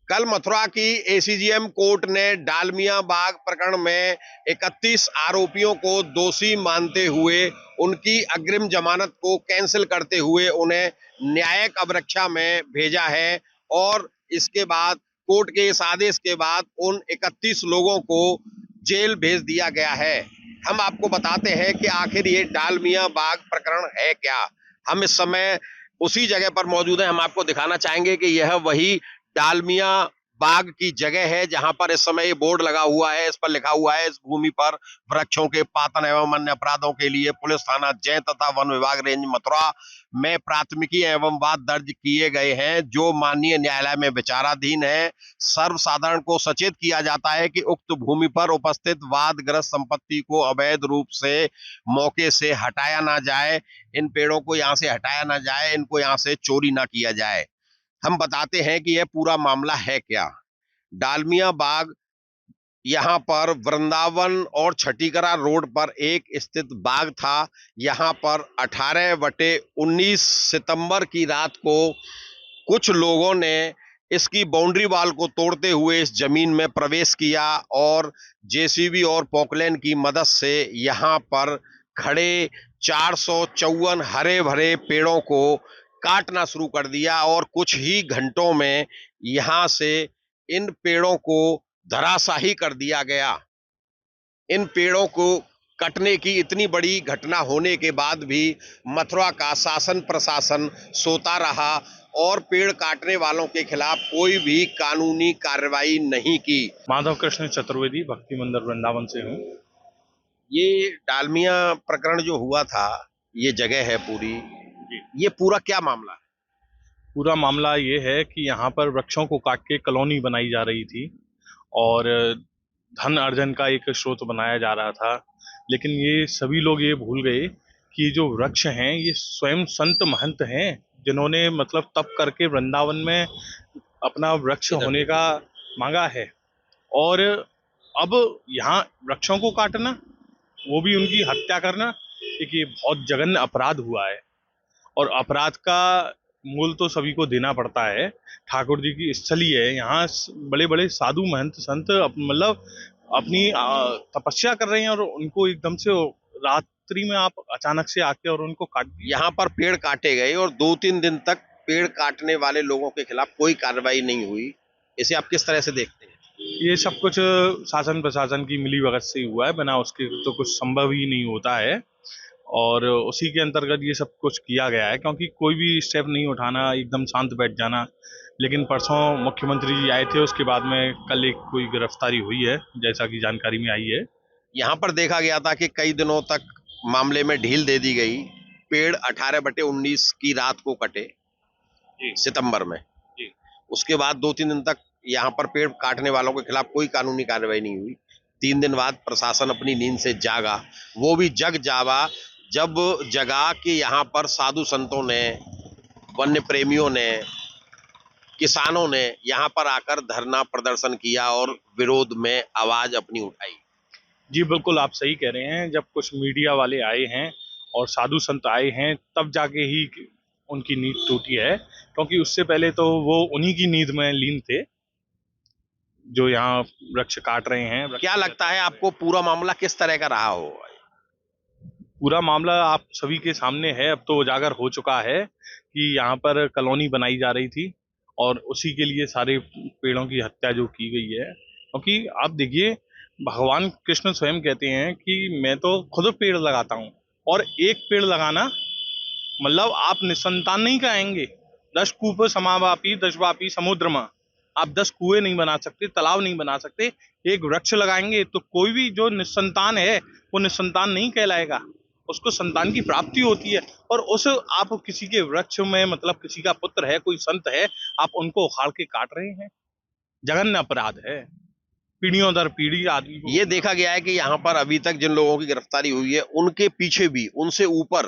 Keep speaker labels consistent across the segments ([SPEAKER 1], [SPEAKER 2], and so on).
[SPEAKER 1] कल मथुरा की ACGM court ने डालमिया बाग प्रकरण में 31 आरोपियों को दोषी मानते हुए उनकी अग्रिम जमानत को कैंसिल करते हुए उन्हें न्यायिक अभिरक्षा में भेजा है और इसके बाद कोर्ट के इस आदेश के बाद उन 31 लोगों को जेल भेज दिया गया है। हम आपको बताते हैं कि आखिर ये डालमिया बाग प्रकरण है क्या। हम इस समय उसी जगह पर मौजूद हैं। हम आपको दिखाना चाहेंगे कि यह वही डालमिया बाग की जगह है जहां पर इस समय ये बोर्ड लगा हुआ है। इस पर लिखा हुआ है, इस भूमि पर वृक्षों के पातन एवं अन्य अपराधों के लिए पुलिस थाना जय तथा वन विभाग रेंज मथुरा में प्राथमिकी एवं वाद दर्ज किए गए हैं, जो माननीय न्यायालय में विचाराधीन है। सर्वसाधारण को सचेत किया जाता है कि उक्त भूमि पर उपस्थित वादग्रस्त संपत्ति को अवैध रूप से मौके से हटाया ना जाए। इन पेड़ों को यहाँ से हटाया ना जाए, इनको यहाँ से चोरी ना किया जाए। हम बताते हैं कि यह पूरा मामला है क्या। डालमिया बाग यहाँ पर वृंदावन और छठीकरा रोड पर एक स्थित बाग था। यहाँ पर 18/19 सितंबर की रात को कुछ लोगों ने इसकी बाउंड्री वाल को तोड़ते हुए इस जमीन में प्रवेश किया और जेसीबी और पोकलैन की मदद से यहाँ पर खड़े 454 हरे भरे पेड़ों को काटना शुरू कर दिया और कुछ ही घंटों में यहाँ से इन पेड़ों को धराशाही कर दिया गया। इन पेड़ों को कटने की इतनी बड़ी घटना होने के बाद भी मथुरा का शासन प्रशासन सोता रहा और पेड़ काटने वालों के खिलाफ कोई भी कानूनी कार्रवाई नहीं की।
[SPEAKER 2] माधव कृष्ण चतुर्वेदी, भक्ति मंदिर वृंदावन से हूँ।
[SPEAKER 1] ये डालमिया प्रकरण जो हुआ था, ये जगह है पूरी, ये पूरा क्या मामला है?
[SPEAKER 2] पूरा मामला ये है कि यहाँ पर वृक्षों को काट के कॉलोनी बनाई जा रही थी और धन अर्जन का एक स्रोत बनाया जा रहा था। लेकिन ये सभी लोग ये भूल गए कि जो वृक्ष हैं ये स्वयं संत महंत हैं, जिन्होंने मतलब तप करके वृंदावन में अपना वृक्ष होने का मांगा है। और अब यहाँ वृक्षों को काटना, वो भी उनकी हत्या करना, एक ये बहुत जघन्य अपराध हुआ है। और अपराध का मूल तो सभी को देना पड़ता है। ठाकुर जी की स्थली है, यहाँ बड़े बड़े साधु महंत संत मतलब अपनी तपस्या कर रहे हैं और उनको एकदम से रात्रि में आप अचानक से आके और उनको काट दिया।
[SPEAKER 1] यहाँ पर पेड़ काटे गए और 2-3 दिन तक पेड़ काटने वाले लोगों के खिलाफ कोई कार्रवाई नहीं हुई। इसे आप किस तरह से देखते हैं?
[SPEAKER 2] ये सब कुछ शासन प्रशासन की मिलीभगत से ही हुआ है, बिना उसके तो कुछ संभव ही नहीं होता है। और उसी के अंतर्गत ये सब कुछ किया गया है, क्योंकि कोई भी स्टेप नहीं उठाना, एकदम शांत बैठ जाना। लेकिन परसों मुख्यमंत्री जी आए थे, उसके बाद में कल एक कोई गिरफ्तारी हुई है, जैसा कि जानकारी में आई है।
[SPEAKER 1] यहाँ पर देखा गया था कि कई दिनों तक मामले में ढील दे दी गई। पेड़ 18/19 की रात को कटे सितंबर में। उसके बाद 2-3 दिन तक यहाँ पर पेड़ काटने वालों के खिलाफ कोई कानूनी कार्रवाई नहीं हुई। 3 दिन बाद प्रशासन अपनी नींद से जागा, वो भी जग जावा जब जगा कि यहाँ पर साधु संतों ने, वन्य प्रेमियों ने, किसानों ने यहाँ पर आकर धरना प्रदर्शन किया और विरोध में आवाज अपनी उठाई।
[SPEAKER 2] जी बिल्कुल, आप सही कह रहे हैं। जब कुछ मीडिया वाले आए हैं और साधु संत आए हैं, तब जाके ही उनकी नींद टूटी है, क्योंकि उससे पहले तो वो उन्हीं की नींद में लीन थे जो यहाँ वृक्ष काट रहे हैं।
[SPEAKER 1] क्या लगता है आपको पूरा मामला किस तरह का रहा हो?
[SPEAKER 2] पूरा मामला आप सभी के सामने है, अब तो उजागर हो चुका है कि यहाँ पर कॉलोनी बनाई जा रही थी और उसी के लिए सारे पेड़ों की हत्या जो की गई है। क्योंकि आप देखिए, भगवान कृष्ण स्वयं कहते हैं कि मैं तो खुद पेड़ लगाता हूँ, और एक पेड़ लगाना मतलब आप निसंतान नहीं कहेंगे। 10 कूप समावापी 10 वापी समुद्रमा, आप 10 कुएं नहीं बना सकते, तालाब नहीं बना सकते। एक वृक्ष लगाएंगे तो कोई भी जो निसंतान है वो निसंतान नहीं कहलाएगा, उसको संतान की प्राप्ति होती है। और उस आप किसी के वृक्ष में मतलब किसी का पुत्र है, कोई संत है, आप उनको उखाड़ के काट रहे हैं, जघन्य अपराध है। पीढ़ियों दर पीढ़ी आदमी को
[SPEAKER 1] ये देखा गया है कि यहाँ पर अभी तक जिन लोगों की गिरफ्तारी हुई है, उनके पीछे भी, उनसे ऊपर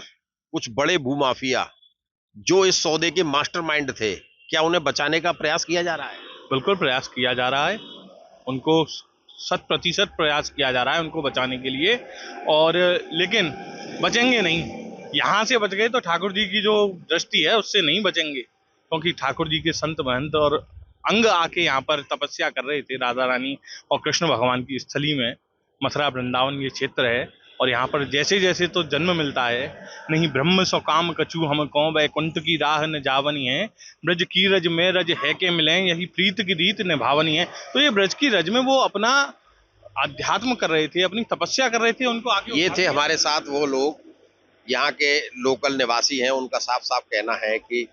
[SPEAKER 1] कुछ बड़े भूमाफिया जो इस सौदे के मास्टरमाइंड थे, क्या उन्हें बचाने का प्रयास किया जा रहा है?
[SPEAKER 2] बिल्कुल प्रयास किया जा रहा है, उनको 100% प्रयास किया जा रहा है उनको बचाने के लिए। और लेकिन बचेंगे नहीं। यहाँ से बच गए तो ठाकुर जी की जो दृष्टि है उससे नहीं बचेंगे, क्योंकि ठाकुर जी के संत महंत और अंग आके यहाँ पर तपस्या कर रहे थे, राधा रानी और कृष्ण भगवान की स्थली में। मथुरा वृंदावन ये क्षेत्र है और यहाँ पर जैसे जैसे तो जन्म मिलता है, नहीं ब्रह्म सो काम कछु हम कौं, वैकुंठ की राह न जावनी है, ब्रज की रज में रज है के मिले, यही प्रीत की रीत निभावनी है। तो ये ब्रज की रज में वो अपना अध्यात्म कर रहे थे, अपनी तपस्या कर रहे थे। उनको आगे
[SPEAKER 1] ये थे हमारे साथ वो लोग, यहाँ के लोकल निवासी हैं। उनका साफ साफ कहना है कि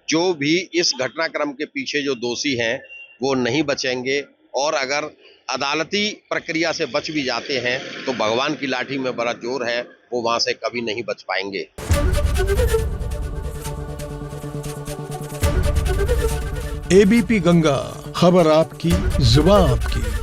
[SPEAKER 1] जो भी इस घटनाक्रम के पीछे जो दोषी हैं वो नहीं बचेंगे, और अगर अदालती प्रक्रिया से बच भी जाते हैं तो भगवान की लाठी में बड़ा जोर है, वो वहां से कभी नहीं बच पाएंगे।
[SPEAKER 3] एबीपी गंगा, खबर आपकी, जुबान आपकी।